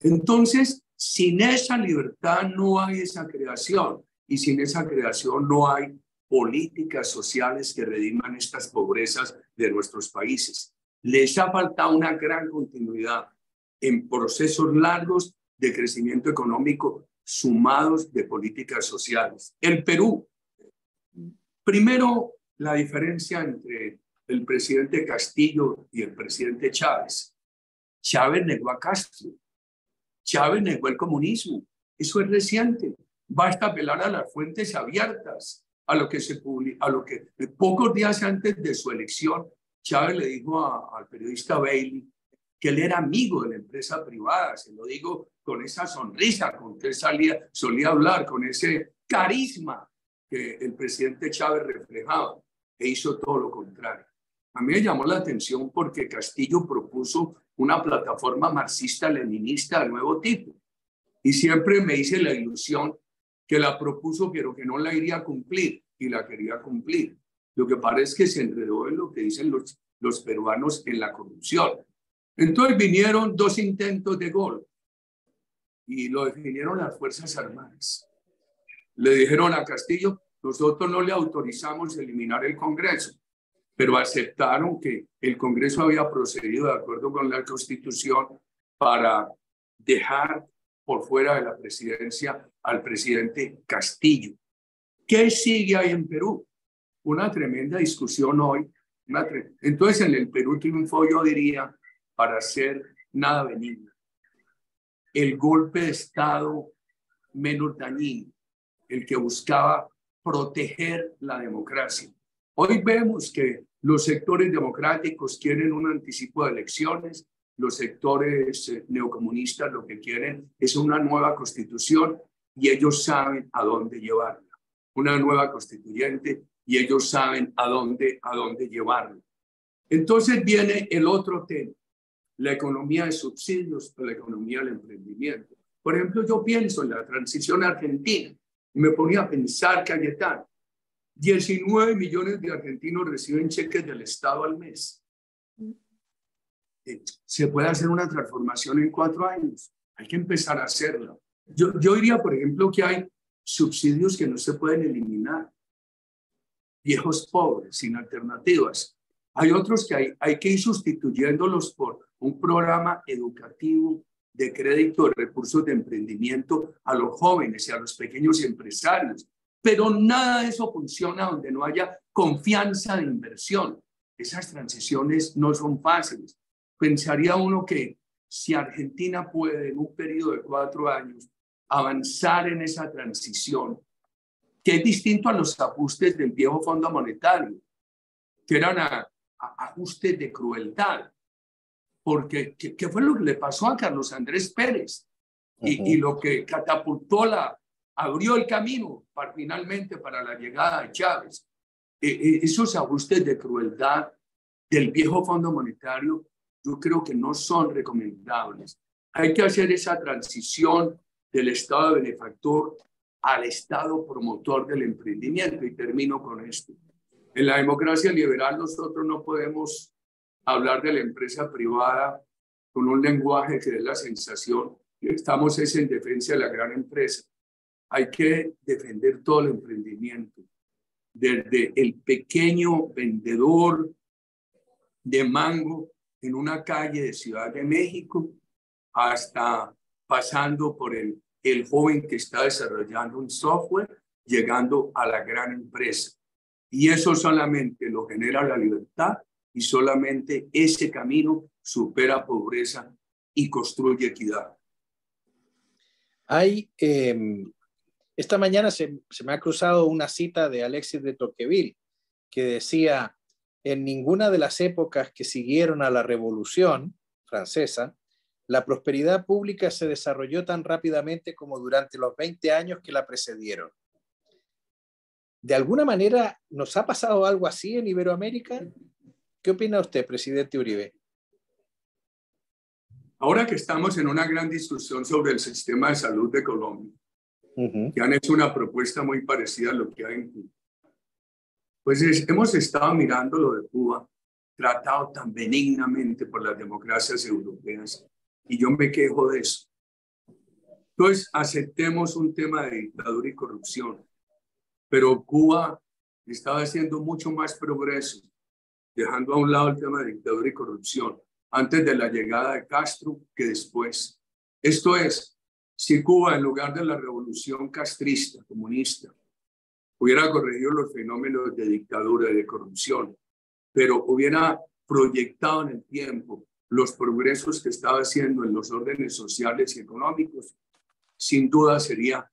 Entonces, sin esa libertad no hay esa creación, y sin esa creación no hay políticas sociales que rediman estas pobrezas de nuestros países. Les ha faltado una gran continuidad en procesos largos de crecimiento económico sumados de políticas sociales. El Perú, primero, la diferencia entre el presidente Castillo y el presidente Chávez. Chávez negó a Castro. Chávez negó el comunismo. Eso es reciente. Basta apelar a las fuentes abiertas, a lo que pocos días antes de su elección, Chávez le dijo al periodista Bailey que él era amigo de la empresa privada. Se lo digo con esa sonrisa con que él solía hablar, con ese carisma que el presidente Chávez reflejaba, e hizo todo lo contrario. A mí me llamó la atención porque Castillo propuso una plataforma marxista-leninista de nuevo tipo, y siempre me hice la ilusión que la propuso pero que no la iría a cumplir, y la quería cumplir. Lo que parece es que se enredó en lo que dicen los peruanos en la corrupción. Entonces vinieron 2 intentos de golpe y lo definieron las Fuerzas Armadas. Le dijeron a Castillo, nosotros no le autorizamos eliminar el Congreso, pero aceptaron que el Congreso había procedido de acuerdo con la Constitución para dejar por fuera de la presidencia al presidente Castillo. ¿Qué sigue ahí en Perú? Una tremenda discusión hoy. Entonces en el Perú triunfó, yo diría, para ser nada benigno, el golpe de Estado menos dañino, el que buscaba proteger la democracia. Hoy vemos que los sectores democráticos quieren un anticipo de elecciones, los sectores neocomunistas lo que quieren es una nueva constitución, y ellos saben a dónde llevarla, una nueva constituyente, y ellos saben a dónde llevarla. Entonces viene el otro tema, la economía de subsidios o la economía del emprendimiento. Por ejemplo, yo pienso en la transición argentina y me ponía a pensar, Cayetano, 19 millones de argentinos reciben cheques del Estado al mes. Se puede hacer una transformación en 4 años. Hay que empezar a hacerla. Yo diría, por ejemplo, que hay subsidios que no se pueden eliminar. Viejos pobres, sin alternativas. Hay otros que hay que ir sustituyéndolos por un programa educativo de crédito de recursos de emprendimiento a los jóvenes y a los pequeños empresarios. Pero nada de eso funciona donde no haya confianza de inversión. Esas transiciones no son fáciles. Pensaría uno que si Argentina puede en un periodo de 4 años avanzar en esa transición, que es distinto a los ajustes del viejo Fondo Monetario, que eran ajustes de crueldad, porque ¿qué fue lo que le pasó a Carlos Andrés Pérez? Y lo que catapultó abrió el camino finalmente para la llegada de Chávez. Esos ajustes de crueldad del viejo Fondo Monetario yo creo que no son recomendables. Hay que hacer esa transición del Estado benefactor al Estado promotor del emprendimiento. Y termino con esto. En la democracia liberal nosotros no podemos hablar de la empresa privada con un lenguaje que dé la sensación que estamos en defensa de la gran empresa. Hay que defender todo el emprendimiento, desde el pequeño vendedor de mango en una calle de Ciudad de México hasta pasando por el joven que está desarrollando un software, llegando a la gran empresa. Y eso solamente lo genera la libertad y solamente ese camino supera pobreza y construye equidad. Esta mañana se me ha cruzado una cita de Alexis de Tocqueville que decía: en ninguna de las épocas que siguieron a la Revolución Francesa, la prosperidad pública se desarrolló tan rápidamente como durante los 20 años que la precedieron. ¿De alguna manera nos ha pasado algo así en Iberoamérica? ¿Qué opina usted, presidente Uribe? Ahora que estamos en una gran discusión sobre el sistema de salud de Colombia, que han hecho una propuesta muy parecida a lo que hay en Cuba, pues hemos estado mirando lo de Cuba, tratado tan benignamente por las democracias europeas, y yo me quejo de eso. Entonces, aceptemos un tema de dictadura y corrupción, pero Cuba estaba haciendo mucho más progreso, dejando a un lado el tema de dictadura y corrupción, antes de la llegada de Castro que después. Esto es, si Cuba, en lugar de la revolución castrista, comunista, hubiera corregido los fenómenos de dictadura y de corrupción, pero hubiera proyectado en el tiempo los progresos que estaba haciendo en los órdenes sociales y económicos, sin duda sería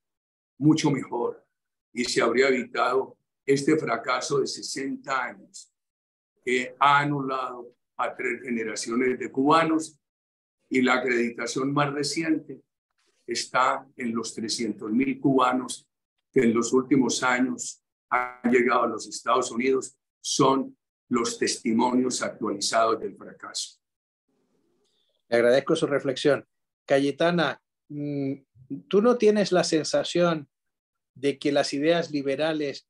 mucho mejor y se habría evitado este fracaso de 60 años que ha anulado a 3 generaciones de cubanos, y la acreditación más reciente está en los 300.000 cubanos que en los últimos años han llegado a los Estados Unidos. Son los testimonios actualizados del fracaso. Le agradezco su reflexión. Cayetana, ¿tú no tienes la sensación de que las ideas liberales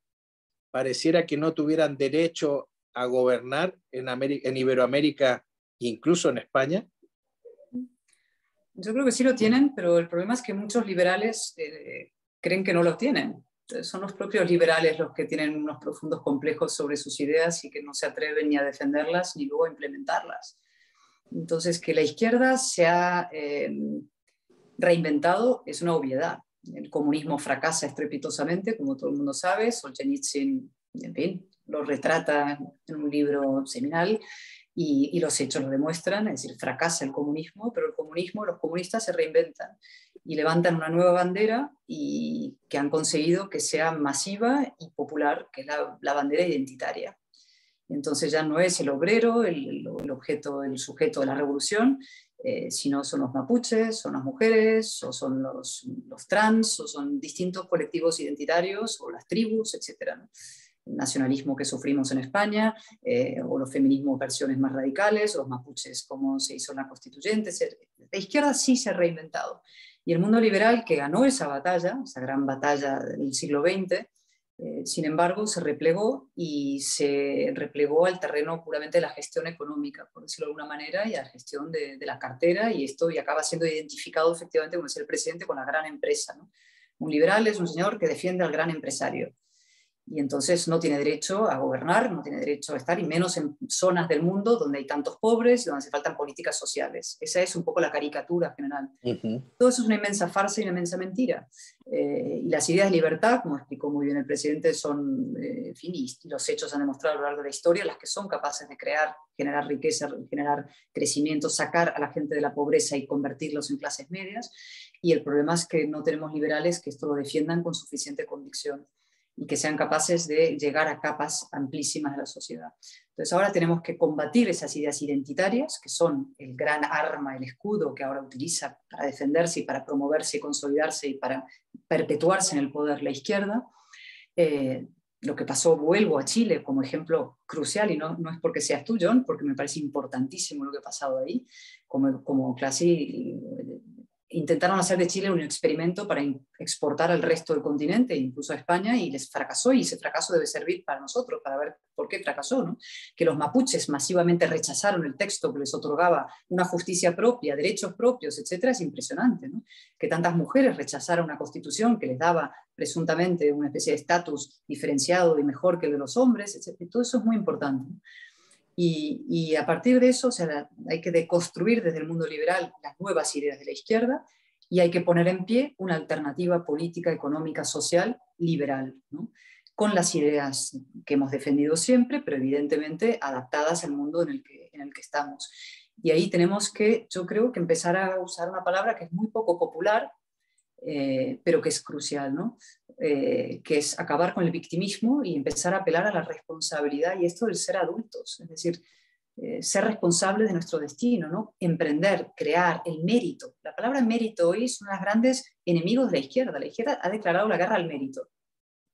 pareciera que no tuvieran derecho a gobernar en Iberoamérica, incluso en España? Yo creo que sí lo tienen, pero el problema es que muchos liberales creen que no lo tienen. Entonces, son los propios liberales los que tienen unos profundos complejos sobre sus ideas y que no se atreven ni a defenderlas ni luego a implementarlas. Entonces, que la izquierda se ha reinventado es una obviedad. El comunismo fracasa estrepitosamente, como todo el mundo sabe. Solzhenitsyn, en fin, lo retrata en un libro seminal y los hechos lo demuestran, es decir, fracasa el comunismo, pero el comunismo, los comunistas se reinventan y levantan una nueva bandera y que han conseguido que sea masiva y popular, que es la bandera identitaria. Entonces ya no es el obrero el objeto, el sujeto de la revolución, sino son los mapuches, son las mujeres, o son los trans, o son distintos colectivos identitarios, o las tribus, etc., ¿no? nacionalismo que sufrimos en España, o los feminismos versiones más radicales, o los mapuches como se hizo en la constituyente. La izquierda sí se ha reinventado. Y el mundo liberal, que ganó esa batalla, esa gran batalla del siglo XX, sin embargo, se replegó y se replegó al terreno puramente de la gestión económica, por decirlo de alguna manera, y a la gestión de la cartera, y acaba siendo identificado efectivamente, como decía el presidente, con la gran empresa, ¿no? Un liberal es un señor que defiende al gran empresario. Y entonces no tiene derecho a gobernar, no tiene derecho a estar, y menos en zonas del mundo donde hay tantos pobres y donde hace faltan políticas sociales. Esa es un poco la caricatura general. Todo eso es una inmensa farsa y una inmensa mentira. Y las ideas de libertad, como explicó muy bien el presidente, son, en fin, y los hechos han demostrado a lo largo de la historia, las que son capaces de crear, generar riqueza, generar crecimiento, sacar a la gente de la pobreza y convertirlos en clases medias. Y el problema es que no tenemos liberales que esto lo defiendan con suficiente convicción y que sean capaces de llegar a capas amplísimas de la sociedad. Entonces ahora tenemos que combatir esas ideas identitarias, que son el gran arma, el escudo que ahora utiliza para defenderse y para promoverse y consolidarse y para perpetuarse en el poder la izquierda. Lo que pasó, vuelvo a Chile como ejemplo crucial, y no es porque seas tú, John, porque me parece importantísimo lo que ha pasado ahí, como clase. Intentaron hacer de Chile un experimento para exportar al resto del continente, incluso a España, y les fracasó, y ese fracaso debe servir para nosotros, para ver por qué fracasó, ¿no? Que los mapuches masivamente rechazaron el texto que les otorgaba una justicia propia, derechos propios, etcétera, es impresionante, ¿no? Que tantas mujeres rechazaran una constitución que les daba presuntamente una especie de estatus diferenciado y mejor que el de los hombres, etcétera. Todo eso es muy importante, ¿no? Y a partir de eso, o sea, hay que deconstruir desde el mundo liberal las nuevas ideas de la izquierda, y hay que poner en pie una alternativa política, económica, social, liberal, ¿no? Con las ideas que hemos defendido siempre, pero evidentemente adaptadas al mundo en el que estamos. Y ahí tenemos que, yo creo, que empezar a usar una palabra que es muy poco popular, pero que es crucial, ¿no? Que es acabar con el victimismo y empezar a apelar a la responsabilidad, y esto del ser adultos, es decir, ser responsables de nuestro destino, ¿no? Emprender, crear, el mérito. La palabra mérito hoy es uno de los grandes enemigos de la izquierda. La izquierda ha declarado la guerra al mérito,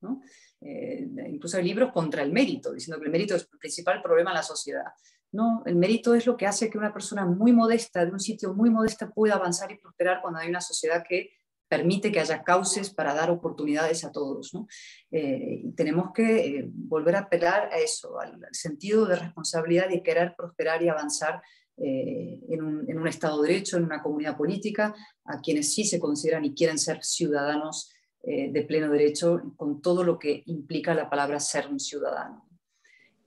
¿no? Incluso hay libros contra el mérito, diciendo que el mérito es el principal problema en la sociedad. No, el mérito es lo que hace que una persona muy modesta, de un sitio muy modesta, pueda avanzar y prosperar cuando hay una sociedad que permite que haya cauces para dar oportunidades a todos, ¿no? Y tenemos que volver a apelar a eso, al sentido de responsabilidad y de querer prosperar y avanzar en un Estado de Derecho, en una comunidad política, a quienes sí se consideran y quieren ser ciudadanos de pleno derecho, con todo lo que implica la palabra ser un ciudadano.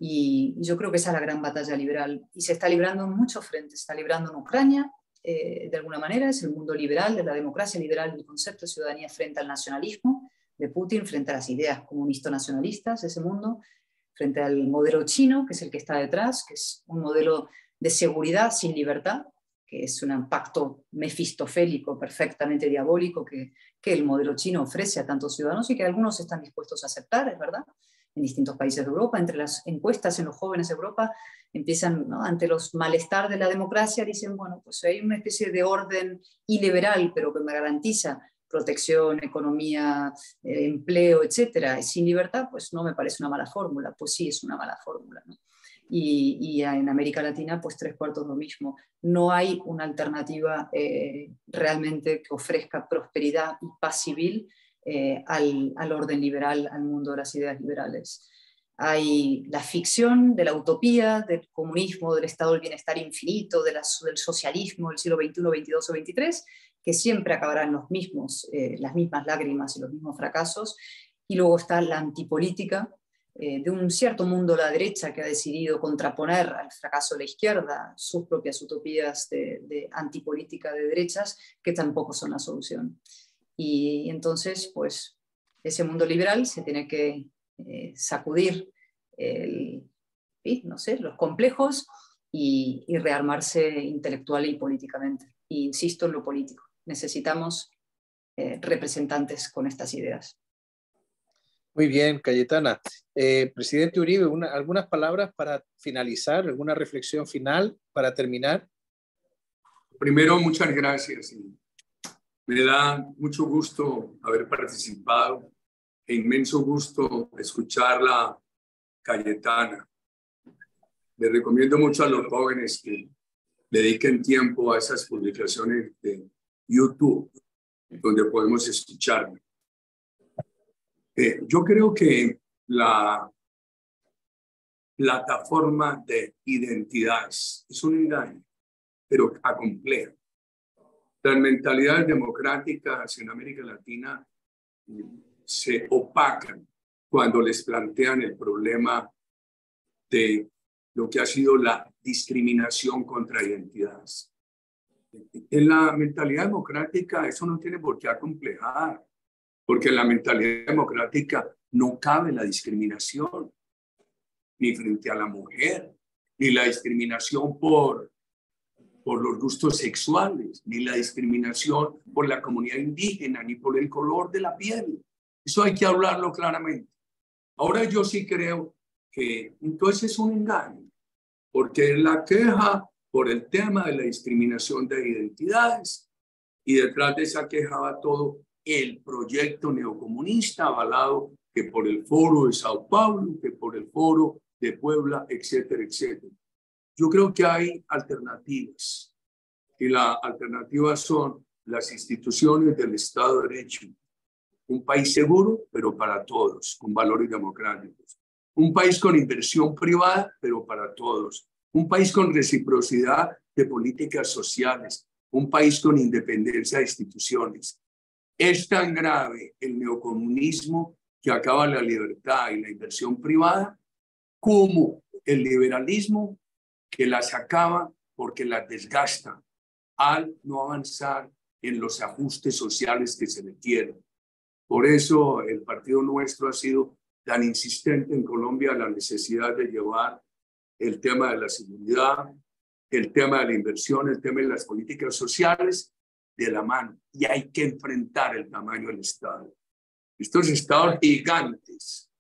Y yo creo que esa es la gran batalla liberal, y se está librando en muchos frentes. Se está librando en Ucrania, de alguna manera, es el mundo liberal, de la democracia liberal, del concepto de ciudadanía frente al nacionalismo de Putin, frente a las ideas comunisto-nacionalistas de ese mundo, frente al modelo chino, que es el que está detrás, que es un modelo de seguridad sin libertad, que es un pacto mefistofélico perfectamente diabólico que el modelo chino ofrece a tantos ciudadanos y que algunos están dispuestos a aceptar, es verdad, en distintos países de Europa. Entre las encuestas en los jóvenes de Europa empiezan, ¿no?, ante los malestar de la democracia, dicen, bueno, pues hay una especie de orden iliberal, pero que me garantiza protección, economía, empleo, etcétera, sin libertad, pues no me parece una mala fórmula. Pues sí, es una mala fórmula, ¿no? Y en América Latina, pues 3/4 lo mismo. No hay una alternativa realmente que ofrezca prosperidad y paz civil al orden liberal, al mundo de las ideas liberales. Hay la ficción de la utopía, del comunismo, del estado del bienestar infinito, del socialismo del siglo XXI, XXII o XXIII, que siempre acabarán las mismas lágrimas y los mismos fracasos. Y luego está la antipolítica, de un cierto mundo, la derecha, que ha decidido contraponer al fracaso de la izquierda sus propias utopías de antipolítica de derechas, que tampoco son la solución. Y entonces, pues, ese mundo liberal se tiene que sacudir los complejos y rearmarse intelectual y políticamente. Y insisto en lo político. Necesitamos representantes con estas ideas. Muy bien, Cayetana. Presidente Uribe, algunas palabras para finalizar, alguna reflexión final para terminar. Primero, muchas gracias. Me da mucho gusto haber participado e inmenso gusto escuchar la Cayetana. Le recomiendo mucho a los jóvenes que dediquen tiempo a esas publicaciones de YouTube, donde podemos escucharme. Yo creo que la plataforma de identidades es un engaño, pero complejo. Las mentalidades democráticas en América Latina se opacan cuando les plantean el problema de lo que ha sido la discriminación contra identidades. En la mentalidad democrática eso no tiene por qué acomplejar, porque en la mentalidad democrática no cabe la discriminación, ni frente a la mujer, ni la discriminación por los gustos sexuales, ni la discriminación por la comunidad indígena, ni por el color de la piel. Eso hay que hablarlo claramente. Ahora yo sí creo que entonces es un engaño, porque la queja por el tema de la discriminación de identidades y detrás de esa queja va todo el proyecto neocomunista avalado que por el Foro de Sao Paulo, que por el Foro de Puebla, etcétera, etcétera. Yo creo que hay alternativas y las alternativas son las instituciones del Estado de Derecho, un país seguro, pero para todos, con valores democráticos, un país con inversión privada, pero para todos, un país con reciprocidad de políticas sociales, un país con independencia de instituciones. Es tan grave el neocomunismo que acaba la libertad y la inversión privada como el liberalismo que las acaba porque las desgasta al no avanzar en los ajustes sociales que se requieren. Por eso el partido nuestro ha sido tan insistente en Colombia en la necesidad de llevar el tema de la seguridad, el tema de la inversión, el tema de las políticas sociales de la mano. Y hay que enfrentar el tamaño del Estado. Estos estados gigantes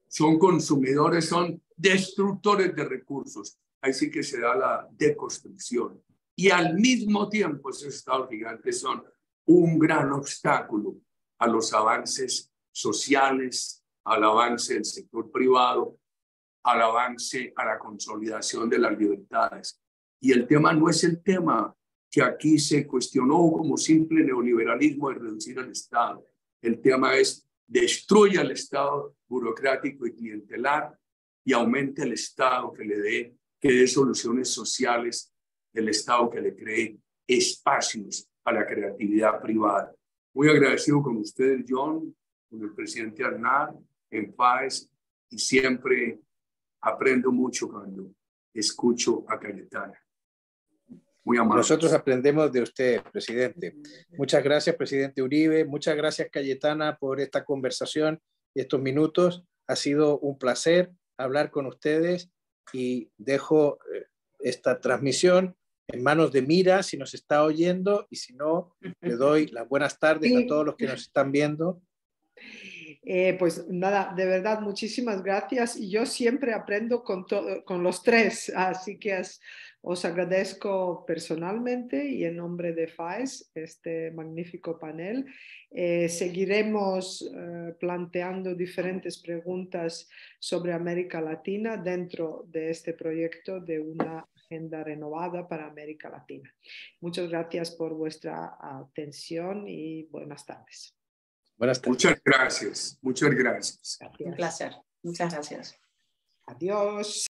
son consumidores, son destructores de recursos. Ahí sí que se da la deconstrucción. Y al mismo tiempo esos estados gigantes son un gran obstáculo a los avances sociales, al avance del sector privado, al avance, a la consolidación de las libertades. Y el tema no es el tema que aquí se cuestionó como simple neoliberalismo de reducir al Estado. El tema es destruya el Estado burocrático y clientelar y aumente el Estado que dé soluciones sociales, el Estado que le cree espacios a la creatividad privada. Muy agradecido con ustedes, John, con el presidente Arnar, en paz, y siempre aprendo mucho cuando escucho a Cayetana. Muy amable. Nosotros aprendemos de usted, presidente. Muchas gracias, presidente Uribe. Muchas gracias, Cayetana, por esta conversación y estos minutos. Ha sido un placer hablar con ustedes y dejo esta transmisión en manos de Mira, si nos está oyendo, y si no, le doy las buenas tardes a todos los que nos están viendo. Pues nada, de verdad, muchísimas gracias. Y yo siempre aprendo con los tres, así que os agradezco personalmente y en nombre de FAES este magnífico panel. Seguiremos planteando diferentes preguntas sobre América Latina dentro de este proyecto de una agenda renovada para América Latina. Muchas gracias por vuestra atención y buenas tardes. Buenas tardes. Muchas gracias. Muchas gracias. Gracias. Un placer. Muchas gracias. Adiós.